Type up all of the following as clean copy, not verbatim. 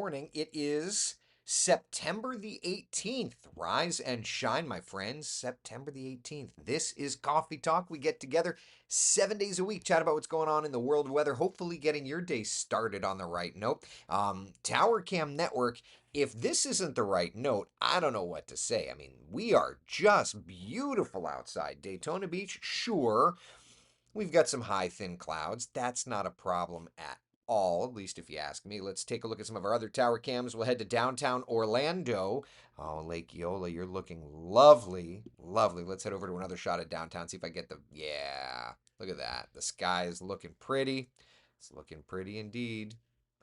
morning. It is September the 18th. Rise and shine, my friends. September the 18th. This is Coffee Talk. We get together 7 days a week, chat about what's going on in the world of weather, hopefully getting your day started on the right note. Tower Cam Network. If this isn't the right note, I don't know what to say. I mean, we are just beautiful outside. Daytona Beach, sure. We've got some high, thin clouds. That's not a problem at all, at least if you ask me. Let's take a look at some of our other tower cams. We'll head to downtown Orlando. Oh, Lake Eola, you're looking lovely. Lovely. Let's head over to another shot at downtown, see if I get the. Yeah, look at that. The sky is looking pretty. It's looking pretty indeed.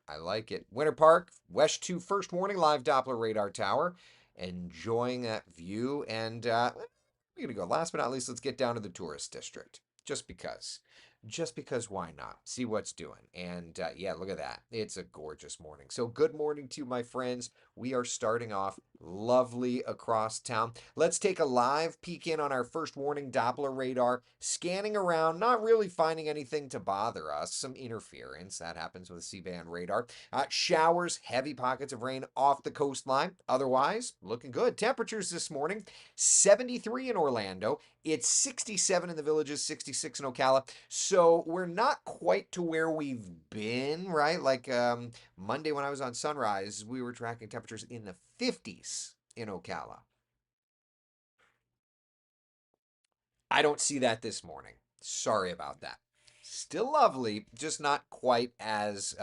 I like it. Winter Park, West 2 first warning, live Doppler radar tower. Enjoying that view. And we're going to go. Last but not least, let's get down to the tourist district. Just because. Just because, why not? See what's doing. And yeah, look at that. It's a gorgeous morning. So, good morning to you, my friends. We are starting off lovely across town. Let's take a live peek in on our first warning Doppler radar, scanning around, not really finding anything to bother us. Some interference that happens with C-band radar. Showers, heavy pockets of rain off the coastline. Otherwise, looking good. Temperatures this morning 73 in Orlando. It's 67 in the Villages, 66 in Ocala. So we're not quite to where we've been, right? Like Monday when I was on Sunrise, we were tracking temperatures in the 50s in Ocala. I don't see that this morning. Sorry about that. Still lovely, just not quite as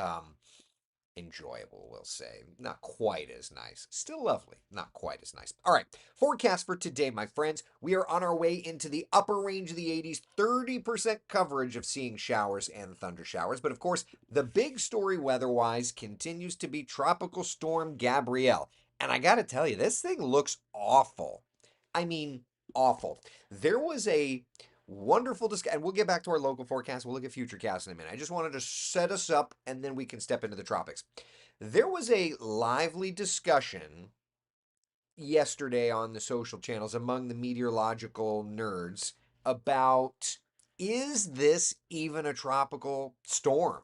enjoyable, we'll say. Not quite as nice. Still lovely, not quite as nice. All right, forecast for today, my friends. We are on our way into the upper range of the 80s, 30% coverage of seeing showers and thunder showers. But of course, the big story weather-wise continues to be Tropical Storm Gabrielle. And I gotta tell you, this thing looks awful. I mean, awful. There was a wonderful discussion, and we'll get back to our local forecast. We'll look at future casts in a minute. I just wanted to set us up, and then we can step into the tropics. There was a lively discussion yesterday on the social channels among the meteorological nerds about, is this even a tropical storm?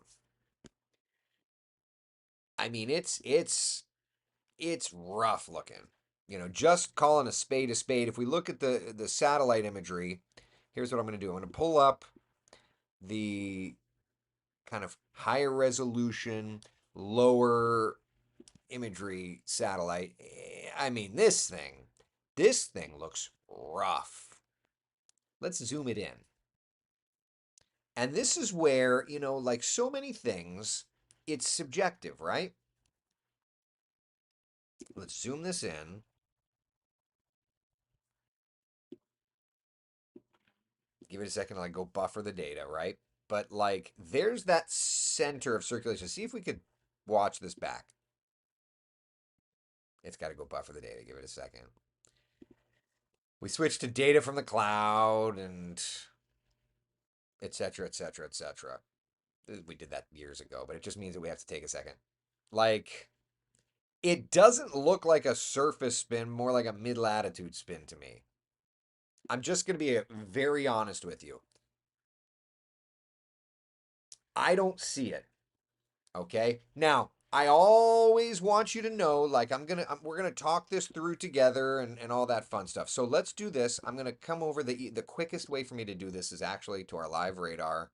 I mean, it's rough looking. You know, just calling a spade a spade. If we look at the satellite imagery, here's what I'm going to do. I'm going to pull up the kind of higher resolution, lower imagery satellite. I mean, this thing looks rough. Let's zoom it in. And this is where, like so many things, it's subjective, right? Let's zoom this in. Give it a second to like go buffer the data, right? But like there's that center of circulation. See if we could watch this back. It's got to go buffer the data. Give it a second. We switched to data from the cloud and et cetera, et cetera, et cetera. We did that years ago, but it just means that we have to take a second. Like, it doesn't look like a surface spin, more like a mid latitude spin to me. I'm just going to be very honest with you. I don't see it. Okay. Now, I always want you to know, like, we're gonna talk this through together and all that fun stuff. So let's do this. I'm gonna come over the quickest way for me to do this is actually to our live radar.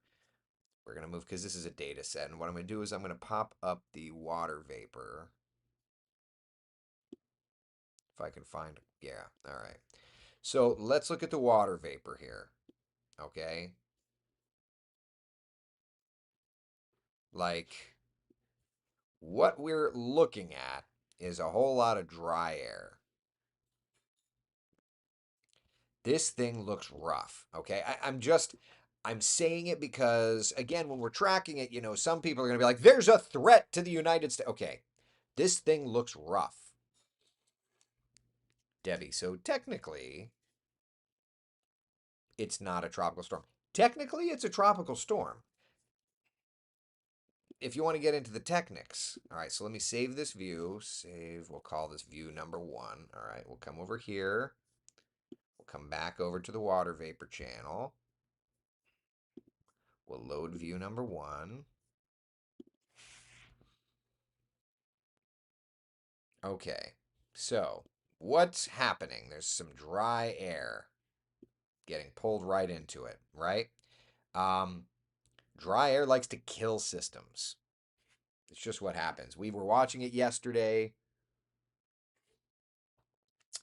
We're going to move because this is a data set. And what I'm going to do is I'm going to pop up the water vapor. If I can find, yeah, all right. So let's look at the water vapor here. Okay. Like what we're looking at is a whole lot of dry air. This thing looks rough. Okay. I'm saying it because, again, when we're tracking it, some people are going to be like, there's a threat to the United States. Okay. This thing looks rough. Debbie. So technically, it's not a tropical storm. Technically, it's a tropical storm. If you want to get into the techniques. All right, so let me save this view. Save, we'll call this view number 1. All right, we'll come over here. We'll come back over to the water vapor channel. We'll load view number 1. Okay. So, what's happening? There's some dry air getting pulled right into it, right? Um, Dry air likes to kill systems. It's just what happens. We were watching it yesterday.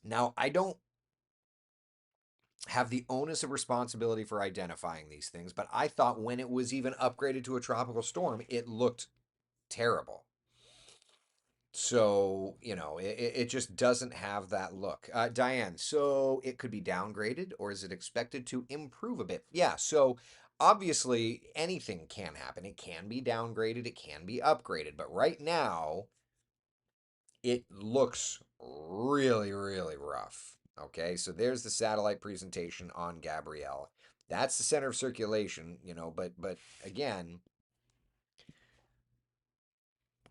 Now, I don't have the onus of responsibility for identifying these things, but I thought when it was even upgraded to a tropical storm, it looked terrible. So, it just doesn't have that look. Diane, so it could be downgraded or is it expected to improve a bit? Yeah, so obviously anything can happen. It can be downgraded, it can be upgraded, but right now it looks really, really rough. Okay, so there's the satellite presentation on Gabrielle. That's the center of circulation, but again,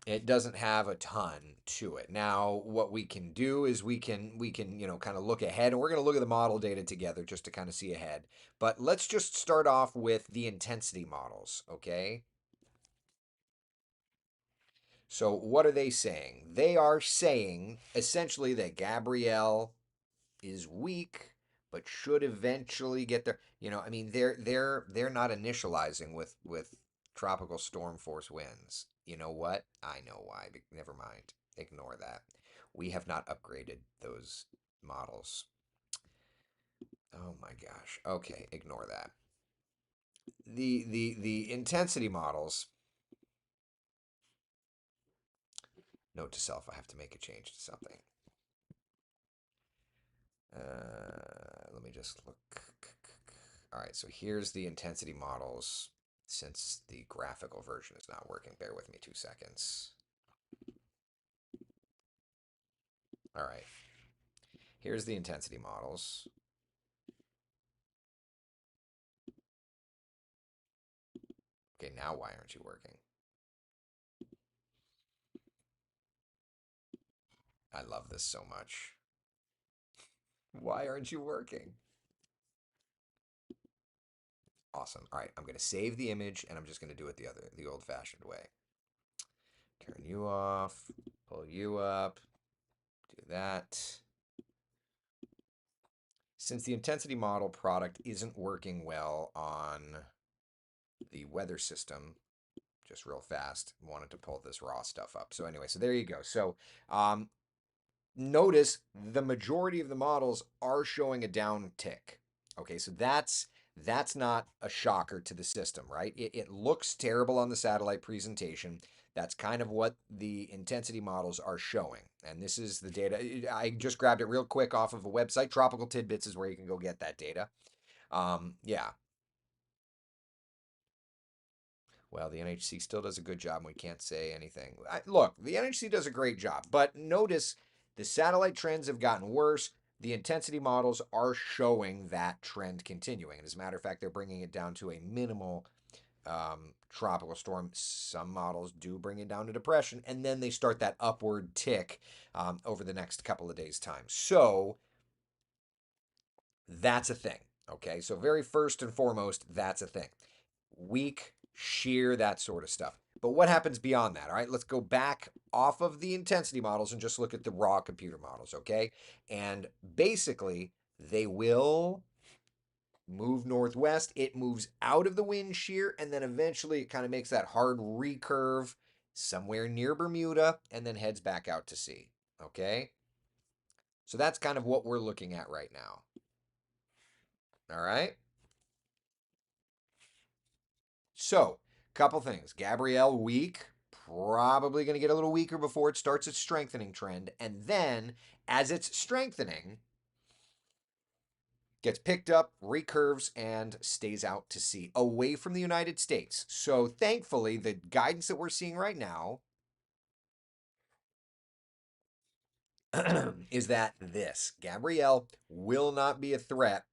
it doesn't have a ton to it. Now, what we can do is we can kind of look ahead, and we're going to look at the model data together just to kind of see ahead. But let's just start off with the intensity models, okay? So, what are they saying? They are saying essentially that Gabrielle is weak but should eventually get there. I mean they're not initializing with tropical storm force winds. You know what? I know why, but never mind. Ignore that. We have not upgraded those models. Oh my gosh. Okay, ignore that. The intensity models. Note to self, I have to make a change to something. Let me just look. All right, so here's the intensity models. Since the graphical version is not working, bear with me 2 seconds. All right, here's the intensity models. Okay, now why aren't you working? I love this so much. Why aren't you working? Awesome. All right, I'm going to save the image and I'm just going to do it the old-fashioned way. Turn you off, pull you up, do that. Since the intensity model product isn't working well on the weather system, just real fast, wanted to pull this raw stuff up. So anyway, so there you go. So um, notice the majority of the models are showing a down tick. Okay, so that's not a shocker to the system, right? It looks terrible on the satellite presentation. That's kind of what the intensity models are showing. And this is the data. I just grabbed it real quick off of a website. Tropical Tidbits is where you can go get that data. Yeah, well, the NHC still does a good job, and we can't say anything. Look, the NHC does a great job, but notice the satellite trends have gotten worse. The intensity models are showing that trend continuing. And as a matter of fact, they're bringing it down to a minimal tropical storm. Some models do bring it down to depression, and then they start that upward tick over the next couple of days' time. So that's a thing. Okay, so very first and foremost, that's a thing. Weak, shear, that sort of stuff. But what happens beyond that? All right, let's go back off of the intensity models and just look at the raw computer models, okay? And basically, they will move northwest. It moves out of the wind shear, and then eventually it kind of makes that hard recurve somewhere near Bermuda and then heads back out to sea, okay? So that's kind of what we're looking at right now. All right? So, couple things. Gabrielle weak, probably going to get a little weaker before it starts its strengthening trend, and then as it's strengthening, gets picked up, recurves, and stays out to sea, away from the United States. So, thankfully, the guidance that we're seeing right now is that this Gabrielle will not be a threat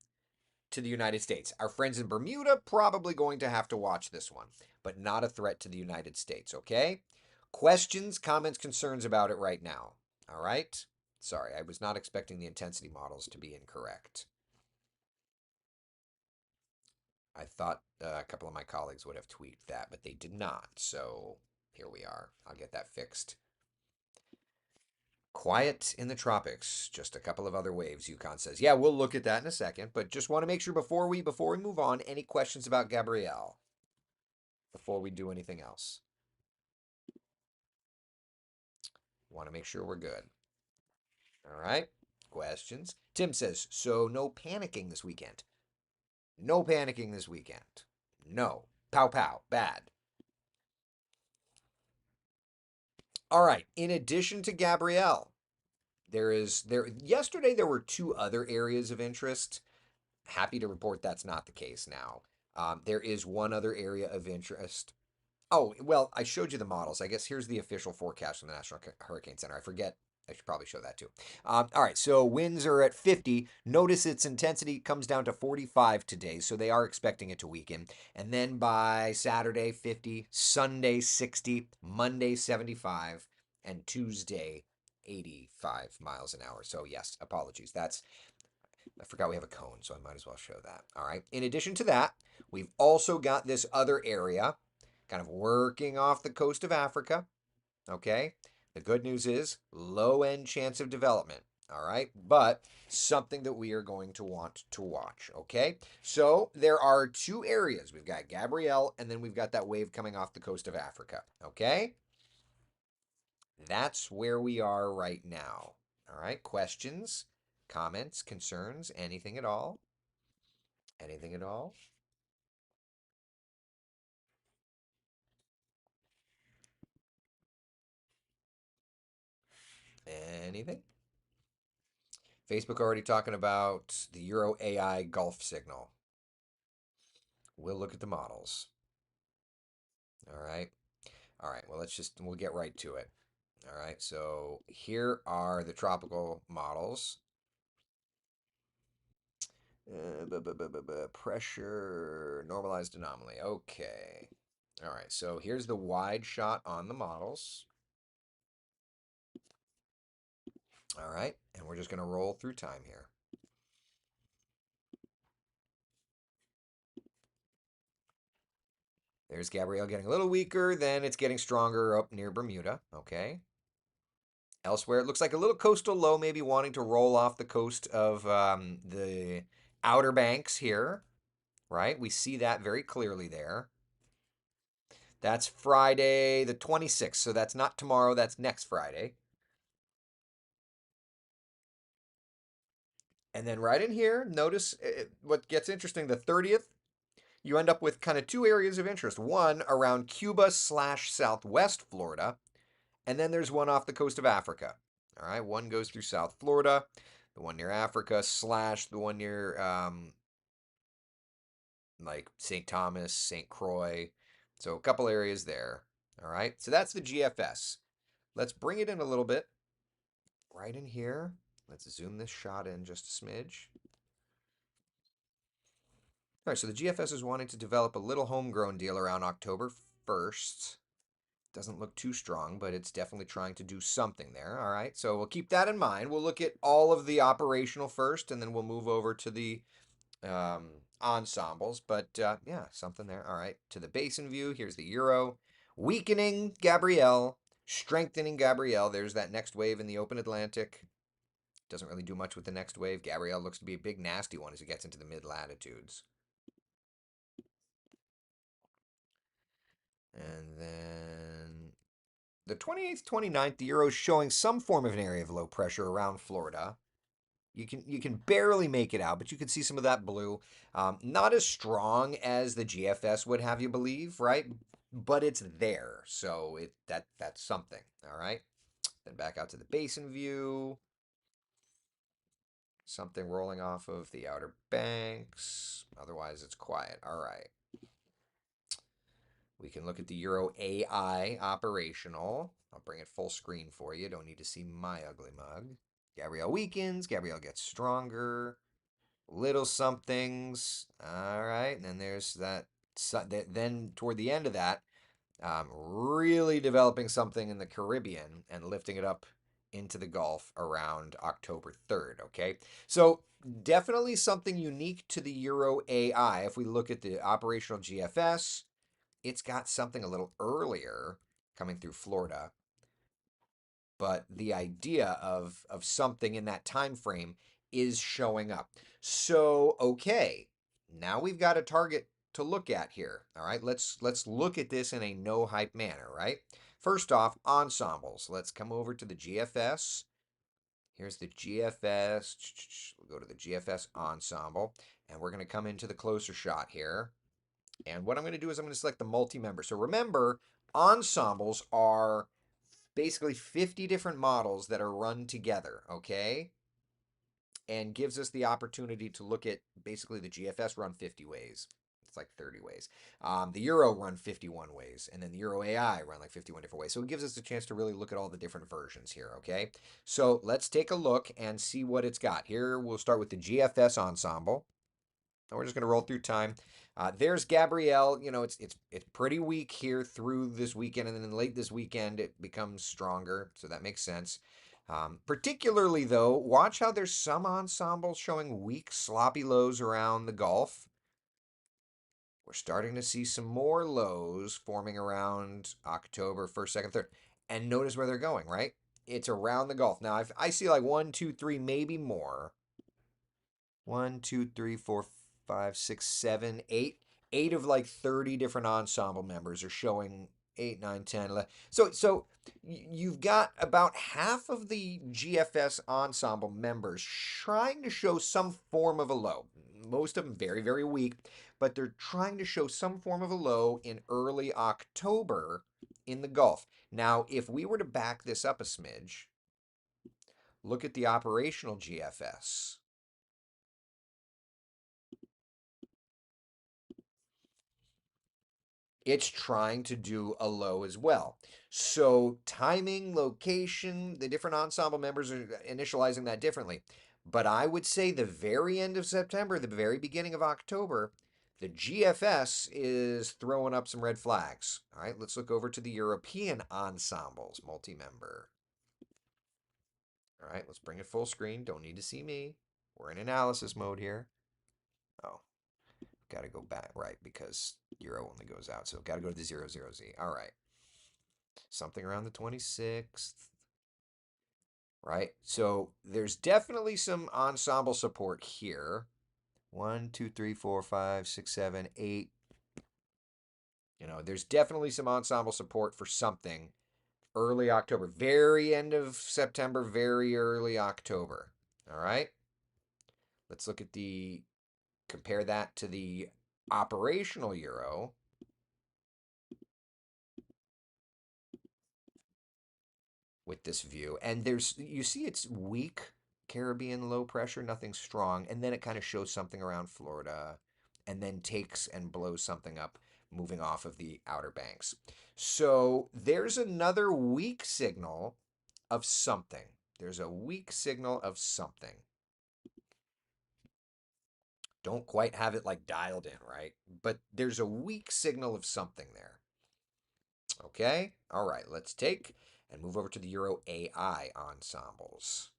to the United States. Our friends in Bermuda probably going to have to watch this one, but not a threat to the United States, okay? Questions, comments, concerns about it right now. All right? Sorry, I was not expecting the intensity models to be incorrect. I thought a couple of my colleagues would have tweeted that, but they did not. So here we are. I'll get that fixed Quiet in the tropics. Just a couple of other waves, Yukon says. Yeah, we'll look at that in a second, but just want to make sure before we move on, any questions about Gabrielle before we do anything else? Want to make sure we're good. All right. Questions. Tim says, so no panicking this weekend. No panicking this weekend. No. Pow pow. Bad. All right. In addition to Gabrielle, there yesterday there were two other areas of interest. Happy to report that's not the case now. There is one other area of interest. Oh, well, I showed you the models. I guess here's the official forecast from the National Hurricane Center. I forget. I should probably show that too. All right, so winds are at 50. Notice its intensity comes down to 45 today, so they are expecting it to weaken. And then by Saturday, 50, Sunday, 60, Monday, 75, and Tuesday, 85 miles an hour. So, yes, apologies. I forgot we have a cone, so I might as well show that. All right. In addition to that, we've also got this other area kind of working off the coast of Africa. Okay. The good news is low end chance of development. All right. But something that we are going to want to watch. Okay. So there are two areas. We've got Gabrielle, and then we've got that wave coming off the coast of Africa. Okay. That's where we are right now. All right. Questions, comments, concerns, anything at all? Anything at all? Anything? Facebook already talking about the Euro AI Gulf signal. We'll look at the models. All right. All right. Well, we'll get right to it. All right. So here are the tropical models. Pressure, normalized anomaly. Okay. All right. So here's the wide shot on the models. All right. And we're just going to roll through time here. There's Gabrielle getting a little weaker, then it's getting stronger up near Bermuda. Okay. Elsewhere, it looks like a little coastal low, maybe wanting to roll off the coast of the Outer Banks here, right? We see that very clearly there. That's Friday the 26th, so that's not tomorrow, that's next Friday. And then right in here, notice what gets interesting the 30th, you end up with kind of two areas of interest. One around Cuba slash Southwest Florida, and then there's one off the coast of Africa. All right, one goes through South Florida, the one near Africa slash the one near like St. Thomas, St. Croix. So a couple areas there. All right, so that's the GFS. Let's bring it in a little bit. Right in here. Let's zoom this shot in just a smidge. All right, so the GFS is wanting to develop a little homegrown deal around October 1st. Doesn't look too strong, but it's definitely trying to do something there. All right, so we'll keep that in mind. We'll look at all of the operational first, and then we'll move over to the ensembles. But yeah, something there. All right, to the basin view. Here's the Euro. Weakening Gabrielle, strengthening Gabrielle. There's that next wave in the open Atlantic. Doesn't really do much with the next wave. Gabrielle looks to be a big, nasty one as it gets into the mid latitudes. And then the 28th, 29th, the Euro is showing some form of an area of low pressure around Florida. You can barely make it out, but you can see some of that blue. Not as strong as the GFS would have you believe, right? But it's there, so that's something. All right. Then back out to the basin view. Something rolling off of the Outer Banks. Otherwise, it's quiet. All right. We can look at the Euro AI operational. I'll bring it full screen for you. Don't need to see my ugly mug. Gabrielle weakens. Gabrielle gets stronger. Little somethings. All right. And then there's that. Then toward the end of that, really developing something in the Caribbean and lifting it up into the Gulf around October 3rd. Okay. So definitely something unique to the Euro AI. If we look at the operational GFS, it's got something a little earlier coming through Florida, but the idea of something in that time frame is showing up. So, okay, now we've got a target to look at here. All right, let's look at this in a no hype manner, right? First off, ensembles. Let's come over to the GFS. Here's the GFS. We'll go to the GFS ensemble, and we're going to come into the closer shot here. And what I'm going to do is I'm going to select the multi-member. So remember, ensembles are basically 50 different models that are run together, okay? And gives us the opportunity to look at basically the GFS run 50 ways. It's like 30 ways. The Euro run 51 ways, and then the Euro AI run like 51 different ways. So it gives us a chance to really look at all the different versions here, okay? So let's take a look and see what it's got. Here we'll start with the GFS ensemble. And we're just going to roll through time. There's Gabrielle. You know, it's pretty weak here through this weekend, and then late this weekend it becomes stronger, so that makes sense. Particularly though, watch how there's some ensembles showing weak, sloppy lows around the Gulf. We're starting to see some more lows forming around October 1st, 2nd, 3rd. And notice where they're going, right? It's around the Gulf. Now, I see like 1, 2, 3, maybe more. 1, 2, 3, 4, 5, 6, 7, 8. Eight of like 30 different ensemble members are showing 8, 9, 10, 11. So you've got about half of the GFS ensemble members trying to show some form of a low. Most of them very, very weak, but they're trying to show some form of a low in early October in the Gulf. Now, if we were to back this up a smidge, look at the operational GFS. It's trying to do a low as well. So timing, location, the different ensemble members are initializing that differently. But I would say the very end of September, the very beginning of October, the GFS is throwing up some red flags. All right, let's look over to the European ensembles, multi-member. All right, let's bring it full screen. Don't need to see me. We're in analysis mode here. Oh, got to go back, right, because Euro only goes out. So got to go to the 00Z. All right. Something around the 26th, right? So there's definitely some ensemble support here. 1, 2, 3, 4, 5, 6, 7, 8. You know, there's definitely some ensemble support for something early October, very end of September, very early October. All right. Let's look at compare that to the operational Euro. With this view. And you see it's weak Caribbean low pressure, nothing strong. And then it kind of shows something around Florida and then takes and blows something up moving off of the Outer Banks. So there's another weak signal of something. There's a weak signal of something. Don't quite have it like dialed in, right? But there's a weak signal of something there. Okay? All right, let's take and move over to the Euro AI ensembles.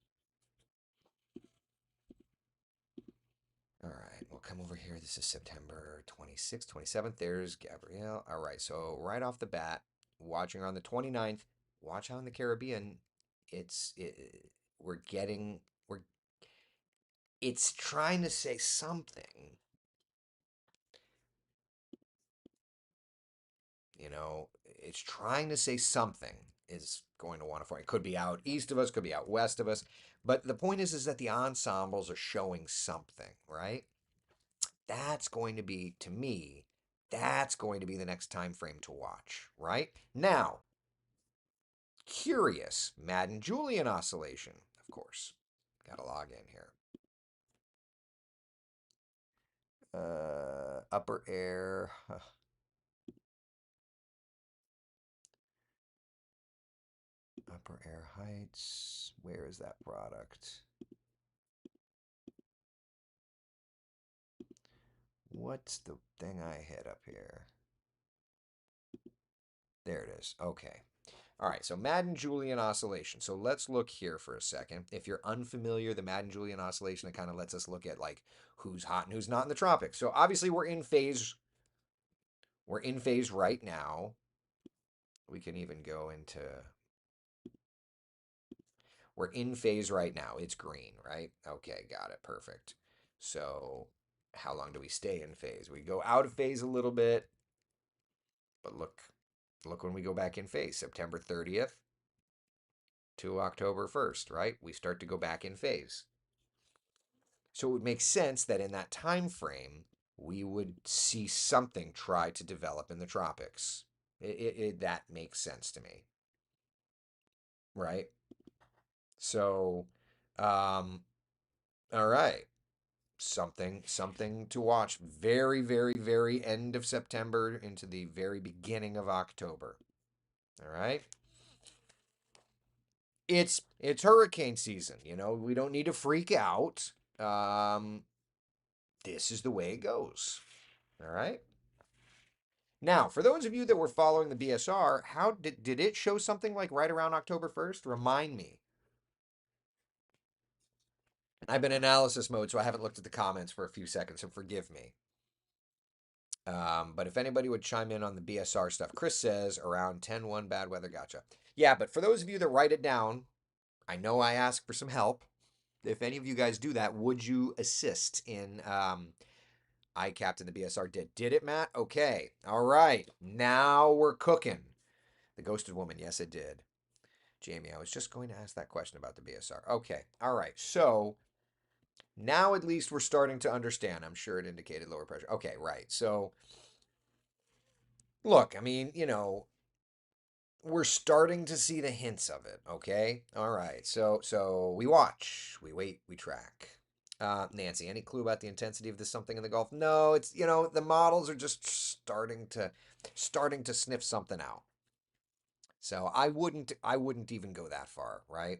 All right, we'll come over here. This is September 26th, 27th. There's Gabrielle. All right, so right off the bat, watching on the 29th, watch how in the Caribbean, we're getting, it's trying to say something. You know, it's trying to say something is going to want to form. It could be out east of us, could be out west of us. But the point is that the ensembles are showing something, right? That's going to be, to me, that's going to be the next time frame to watch, right? Now, curious, Madden-Julian oscillation, of course. Got to log in here. Upper air. Upper air heights. Where is that product? What's the thing I hit up here? There it is. Okay. All right, so Madden-Julian oscillation. So let's look here for a second. If you're unfamiliar, the Madden-Julian oscillation, it kind of lets us look at like who's hot and who's not in the tropics. So obviously we're in phase. We're in phase right now. We can even go into We're in phase right now. It's green, right? Okay, got it. Perfect. So, how long do we stay in phase? We go out of phase a little bit, but look when we go back in phase, September 30th to October 1st, right? We start to go back in phase. So it would make sense that in that time frame, we would see something try to develop in the tropics. That makes sense to me, right? So, um, all right, something to watch. Very, very, very end of September into the very beginning of October. All right. It's hurricane season. We don't need to freak out. Um, this is the way it goes. All right. Now, for those of you that were following the BSR, how did it show something like right around October 1st? Remind me. I've been in analysis mode, so I haven't looked at the comments for a few seconds, so forgive me. But if anybody would chime in on the BSR stuff, Chris says around 10-1 bad weather. Gotcha. Yeah, but for those of you that write it down, I know I ask for some help. If any of you guys do that, would you assist in I Captain the BSR did? Did it, Matt? Okay. All right. Now we're cooking. The Ghosted Woman. Yes, it did. Jamie, I was just going to ask that question about the BSR. Okay. All right. So now at least we're starting to understand. I'm sure it indicated lower pressure. Okay. Right. So look, I mean, we're starting to see the hints of it. Okay. All right. So we watch, we wait, we track. Nancy, any clue about the intensity of this something in the Gulf? No, it's the models are just starting to sniff something out. So I wouldn't even go that far, right?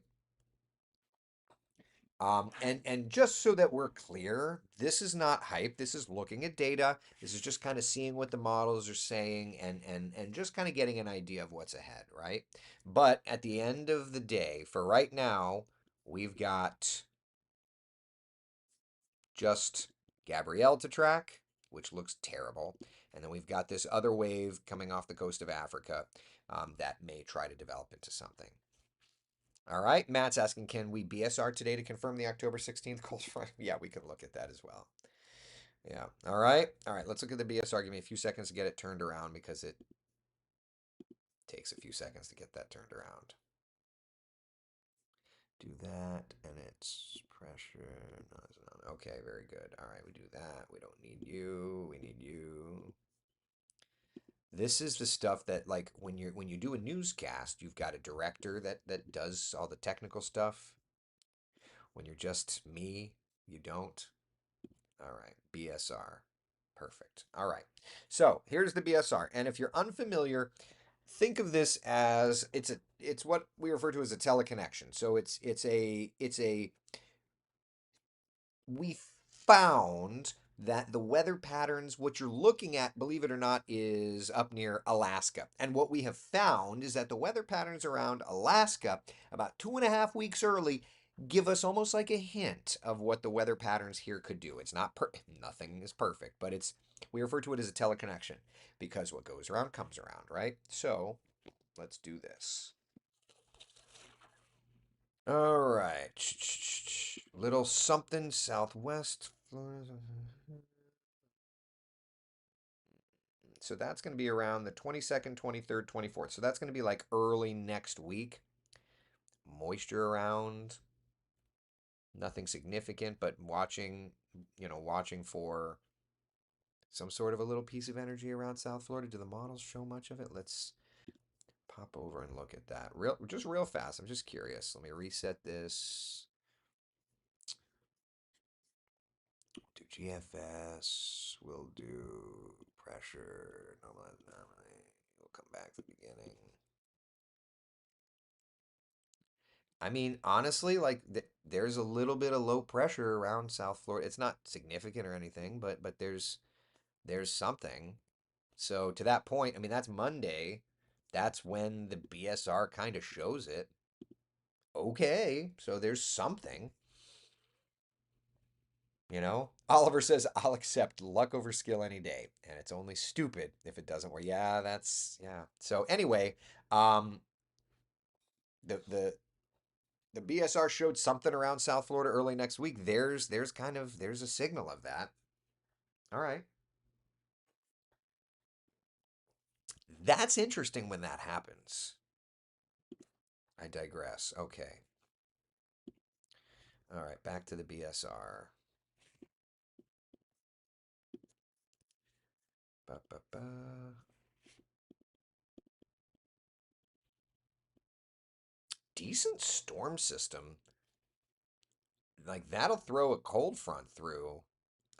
And just so that we're clear, this is not hype. This is looking at data. This is just kind of seeing what the models are saying and just kind of getting an idea of what's ahead, right? But at the end of the day, for right now, we've got just Gabrielle to track, which looks terrible. And then we've got this other wave coming off the coast of Africa that may try to develop into something. All right. Matt's asking, can we BSR today to confirm the October 16th cold front? Yeah, we can look at that as well. Yeah. All right. All right. Let's look at the BSR. Give me a few seconds to get it turned around because it takes a few seconds to get that turned around. Do that, and it's pressure. No, it's not. Okay, very good. All right, we do that. We don't need you. We need you. This is the stuff that, like, when you do a newscast, you've got a director that does all the technical stuff. When you're just me, you don't. All right, BSR. Perfect. All right. So here's the BSR. And if you're unfamiliar, think of this as it's what we refer to as a teleconnection. So it's a we found that the weather patterns, what you're looking at, believe it or not, is up near Alaska. And what we have found is that the weather patterns around Alaska, about 2.5 weeks early, give us almost like a hint of what the weather patterns here could do. It's not nothing is perfect, but we refer to it as a teleconnection because what goes around comes around, right? So let's do this. All right. Little something southwest Florida. So that's going to be around the 22nd, 23rd, 24th. So that's going to be like early next week. Moisture around, nothing significant, but watching for some sort of a little piece of energy around South Florida. Do the models show much of it? Let's pop over and look at that. Just real fast. I'm just curious. Let me reset this. Do GFS. We'll do pressure. Normalize anomaly. We'll come back to the beginning. I mean, honestly, like there's a little bit of low pressure around South Florida. It's not significant or anything, but there's something. So to that point, I mean, that's Monday. That's when the BSR kind of shows it. Okay, so there's something. Oliver says, I'll accept luck over skill any day, and it's only stupid if it doesn't work. Yeah, yeah. So anyway, um, the The BSR showed something around South Florida early next week. There's a signal of that. All right. That's interesting when that happens. I digress. Okay. All right, back to the BSR. Ba, ba, ba. Decent storm system. Like that'll throw a cold front through.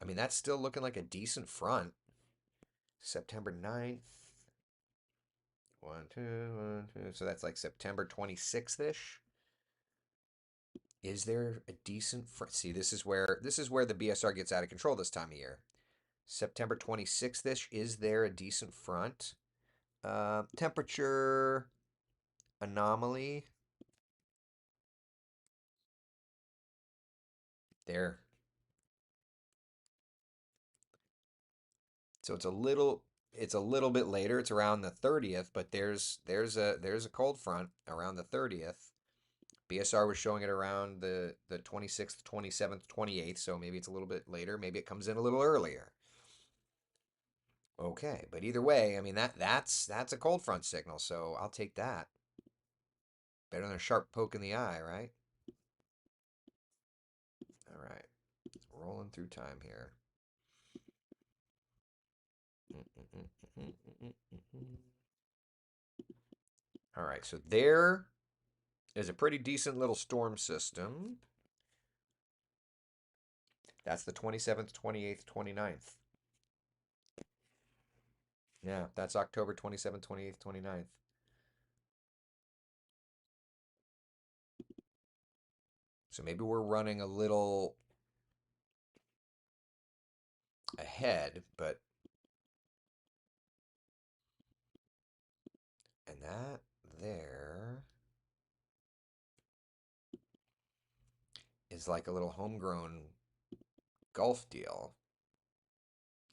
I mean, that's still looking like a decent front. September 9th. One, two, one, two. So that's like September 26th ish. Is there a decent front? See, this is where the BSR gets out of control this time of year. September 26th ish. Is there a decent front? Temperature anomaly. There. So it's a little bit later. It's around the 30th, but there's a cold front around the 30th. BSR was showing it around the 26th, 27th, 28th, so maybe it's a little bit later. Maybe it comes in a little earlier. Okay, but either way, I mean that's a cold front signal, so I'll take that. Better than a sharp poke in the eye, right? All right. Rolling through time here. All right, so there is a pretty decent little storm system. That's the 27th, 28th, 29th. Yeah, that's October 27th, 28th, 29th. So maybe we're running a little ahead, but and that there is like a little homegrown Gulf deal.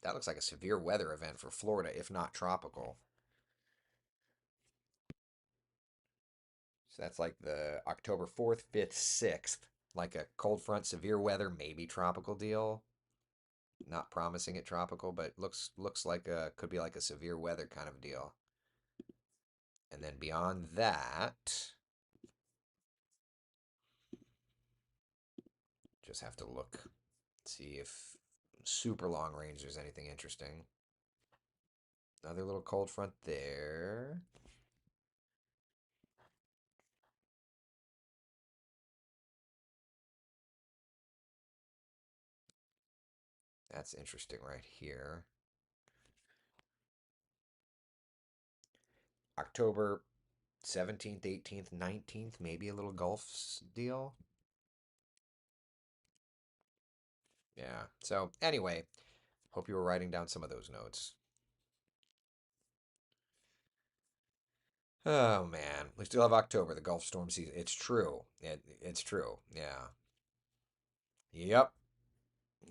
That looks like a severe weather event for Florida, if not tropical. So that's like the October 4th, 5th, 6th, like a cold front, severe weather, maybe tropical deal. Not promising it tropical, but looks like a could be like a severe weather kind of deal. And then beyond that, just have to look, see if super long range there's anything interesting. Another little cold front there. That's interesting right here. October 17th, 18th, 19th, maybe a little Gulf deal. Yeah. So, anyway, hope you were writing down some of those notes. Oh man, we still have October, the Gulf storm season. It's true. It's true. Yeah. Yep.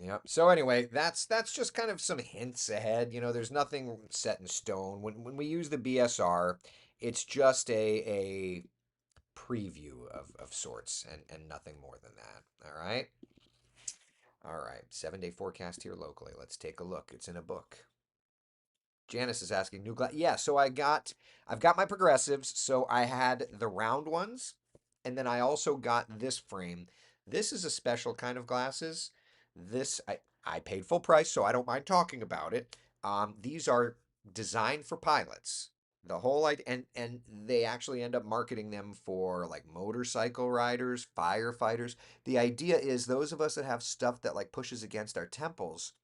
Yep. So anyway, that's just kind of some hints ahead. There's nothing set in stone. When we use the BSR, it's just a preview of sorts and nothing more than that. All right. All right. 7-day forecast here locally. Let's take a look. It's in a book. Janice is asking new glass. Yeah, so I've got my progressives. So I had the round ones, and then I also got this frame. This is a special kind of glasses. This I paid full price, so I don't mind talking about it. These are designed for pilots. The whole idea, and they actually end up marketing them for like motorcycle riders, firefighters. The idea is those of us that have stuff that like pushes against our temples.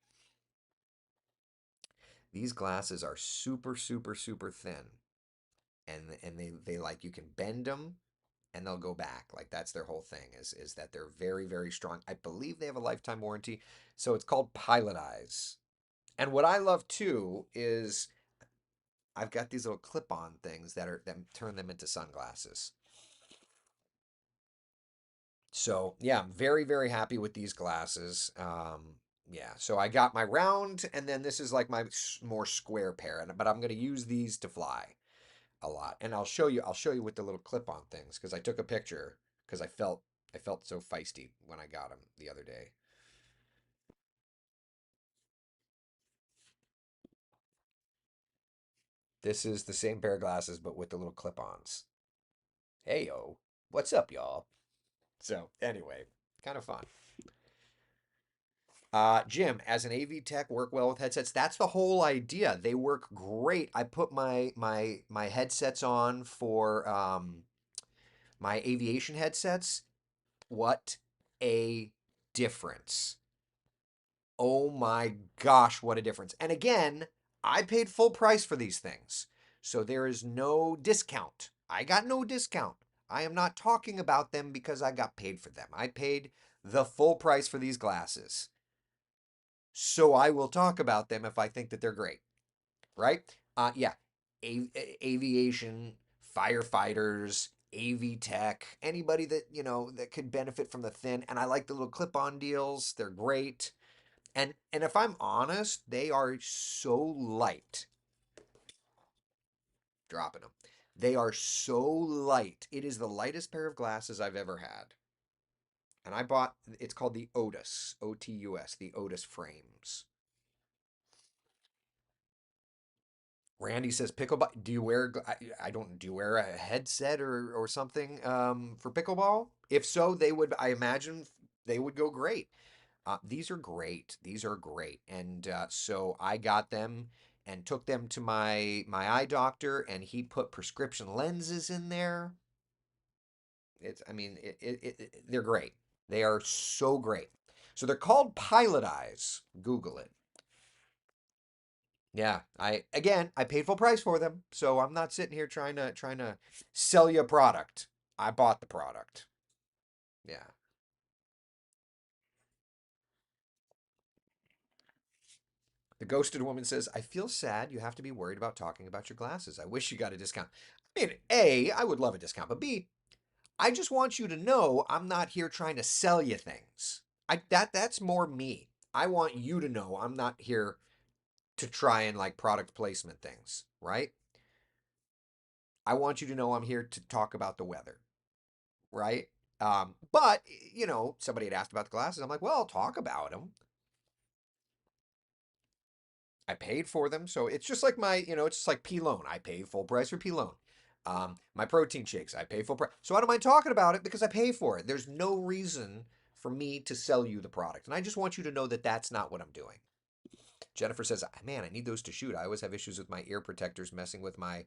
These glasses are super, super, super thin, and they like you can bend them and they'll go back. Like that's their whole thing is that they're very, very strong. I believe they have a lifetime warranty, so it's called Pilot Eyes. And what I love too is I've got these little clip-on things that turn them into sunglasses. So yeah, I'm very, very happy with these glasses. Yeah, so I got my round, and then this is like my more square pair, but I'm gonna use these to fly a lot. And I'll show you with the little clip-on things because I took a picture. because I felt so feisty when I got them the other day. This is the same pair of glasses, but with the little clip-ons. Hey yo, what's up, y'all? So anyway, kind of fun. Jim, as an AV tech, work well with headsets. That's the whole idea. They work great. I put my headsets on for my aviation headsets. What a difference! Oh my gosh, what a difference! And again, I paid full price for these things, so there is no discount. I got no discount. I am not talking about them because I got paid for them. I paid the full price for these glasses. So I will talk about them if I think that they're great, right? Yeah, aviation, firefighters, AV tech, anybody that that could benefit from the thin. And I like the little clip-on deals; they're great. And if I'm honest, they are so light. Dropping them, they are so light. It is the lightest pair of glasses I've ever had. And I bought. It's called the Otis, Otus, the Otis frames. Randy says pickleball. Do you wear? I don't. Do you wear a headset or something for pickleball? If so, they would. I imagine they would go great. These are great. These are great. And so I got them and took them to my eye doctor, and he put prescription lenses in there. It's. I mean, they're great. They are so great. So they're called Pilot Eyes. Google it. Yeah, I paid full price for them, so I'm not sitting here trying to sell you a product. I bought the product. Yeah. The ghosted woman says, "I feel sad you have to be worried about talking about your glasses. I wish you got a discount." I mean, A, I would love a discount, but B, I just want you to know I'm not here trying to sell you things. That's more me. I want you to know I'm not here to try and like product placement things, right? I want you to know I'm here to talk about the weather. Right? But somebody had asked about the glasses. I'm like, well, I'll talk about them. I paid for them, so it's just like it's just like P loan. I pay full price for P loan. My protein shakes, I pay full price. So I don't mind talking about it because I pay for it. There's no reason for me to sell you the product, and I just want you to know that that's not what I'm doing. Jennifer says, "Man, I need those to shoot. I always have issues with my ear protectors messing with my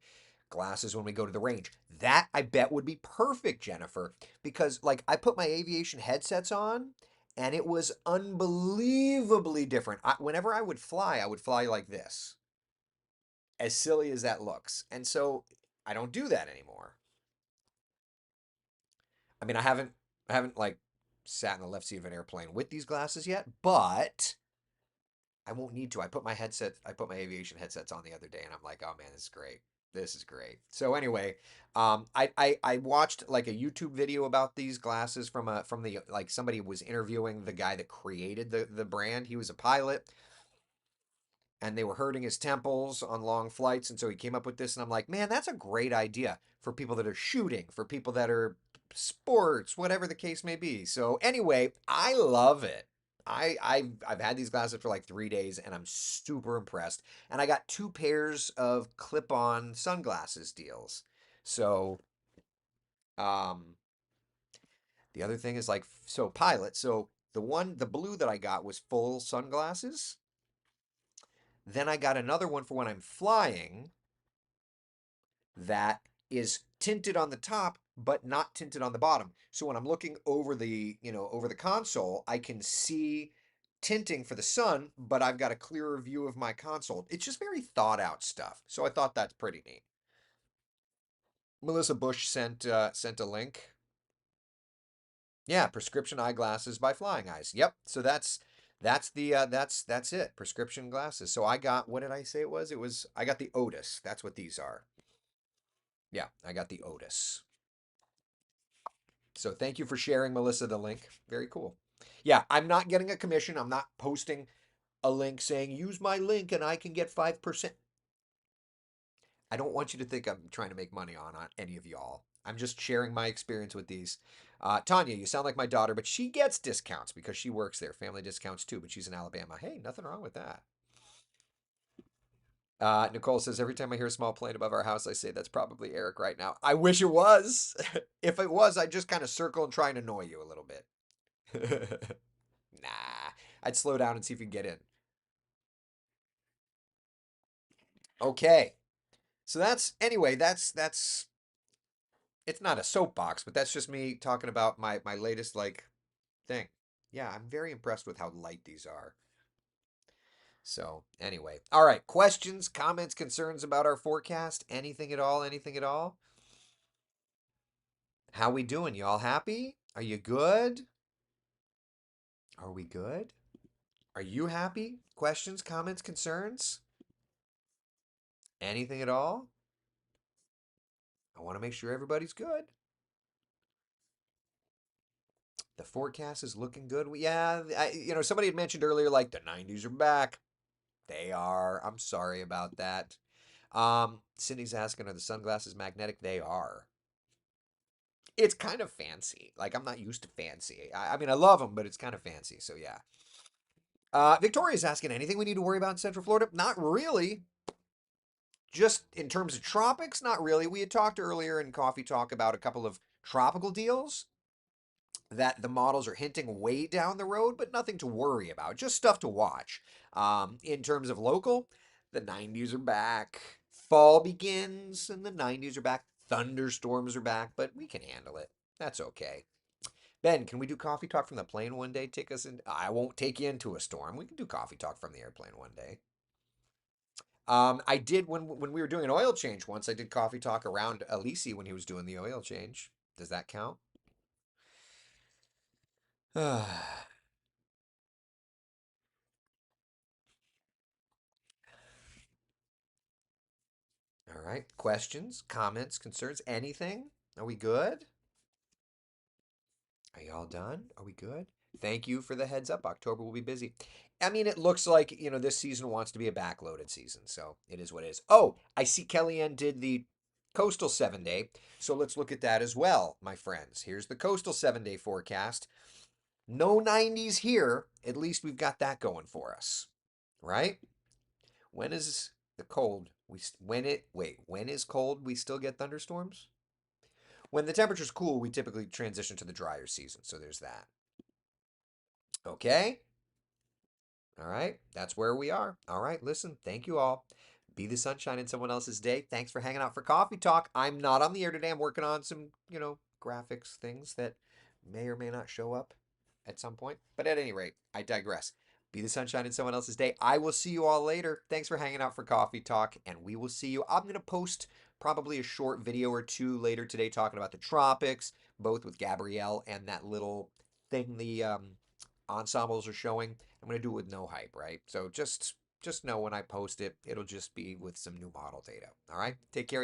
glasses when we go to the range." That I bet would be perfect, Jennifer, because like I put my aviation headsets on and it was unbelievably different. Whenever I would fly like this, as silly as that looks. And so I don't do that anymore. I mean, I haven't like sat in the left seat of an airplane with these glasses yet, but I won't need to. I put my aviation headsets on the other day and I'm like, oh man, this is great. This is great. So anyway, I watched like a YouTube video about these glasses from the like somebody was interviewing the guy that created the brand. He was a pilot and they were hurting his temples on long flights. And so he came up with this. And I'm like, man, that's a great idea for people that are shooting, for people that are sports, whatever the case may be. So anyway, I love it. I've had these glasses for like 3 days and I'm super impressed. And I got two pairs of clip-on sunglasses deals. So the other thing is like so pilot. So the blue that I got was full sunglasses. Then I got another one for when I'm flying that is tinted on the top but not tinted on the bottom. So when I'm looking over over the console, I can see tinting for the sun, but I've got a clearer view of my console. It's just very thought out stuff. So I thought that's pretty neat. Melissa Bush sent a link. Yeah, prescription eyeglasses by Flying Eyes. Yep. So that's it. Prescription glasses. So I got, what did I say it was? I got the Otis. That's what these are. Yeah, I got the Otis. So thank you for sharing, Melissa, the link. Very cool. Yeah, I'm not getting a commission. I'm not posting a link saying use my link and I can get 5%. I don't want you to think I'm trying to make money on any of y'all. I'm just sharing my experience with these. Tanya, you sound like my daughter, but she gets discounts because she works there. Family discounts too, but she's in Alabama. Hey, nothing wrong with that. Nicole says, every time I hear a small plane above our house, I say that's probably Eric right now. I wish it was. If it was, I'd just kind of circle and try and annoy you a little bit. Nah, I'd slow down and see if you can get in. Okay. So anyway, that's it's not a soapbox, but that's just me talking about my latest like thing. Yeah, I'm very impressed with how light these are. So, anyway. All right, questions, comments, concerns about our forecast? Anything at all? Anything at all? How we doing? You all happy? Are you good? Are we good? Are you happy? Questions, comments, concerns? Anything at all? I want to make sure everybody's good. The forecast is looking good. Yeah, somebody had mentioned earlier like the 90s are back. They are. I'm sorry about that. Sydney's asking, are the sunglasses magnetic? They are. It's kind of fancy. Like, I'm not used to fancy. I mean, I love them, but it's kind of fancy. So, yeah. Victoria's asking, anything we need to worry about in Central Florida? Not really. Just in terms of tropics, not really. We had talked earlier in Coffee Talk about a couple of tropical deals that the models are hinting way down the road, but nothing to worry about. Just stuff to watch. In terms of local, the 90s are back. Fall begins and the 90s are back. Thunderstorms are back, but we can handle it. That's okay. Ben, can we do coffee talk from the plane one day? Take us in. I won't take you into a storm. We can do coffee talk from the airplane one day. I did when we were doing an oil change once. I did coffee talk around Alisi when he was doing the oil change. Does that count? All right. Questions, comments, concerns, anything? Are we good? Are you all done? Are we good? Thank you for the heads up. October will be busy. I mean, it looks like, this season wants to be a backloaded season, so it is what it is. Oh, I see Kellyanne did the coastal 7 day, so let's look at that as well, my friends. Here's the coastal 7 day forecast. No 90s here. At least we've got that going for us, right? When is the cold? When is cold? We still get thunderstorms? When the temperature's cool, we typically transition to the drier season, so there's that. Okay? All right, that's where we are. All right, listen, thank you all. Be the sunshine in someone else's day. Thanks for hanging out for coffee talk. I'm not on the air today. I'm working on some, graphics things that may or may not show up at some point. But at any rate, I digress. Be the sunshine in someone else's day. I will see you all later. Thanks for hanging out for coffee talk, and we will see you. I'm going to post probably a short video or two later today talking about the tropics, both with Gabrielle and that little thing the ensembles are showing. I'm going to do it with no hype, right? So just know when I post it, it'll just be with some new model data. All right? Take care.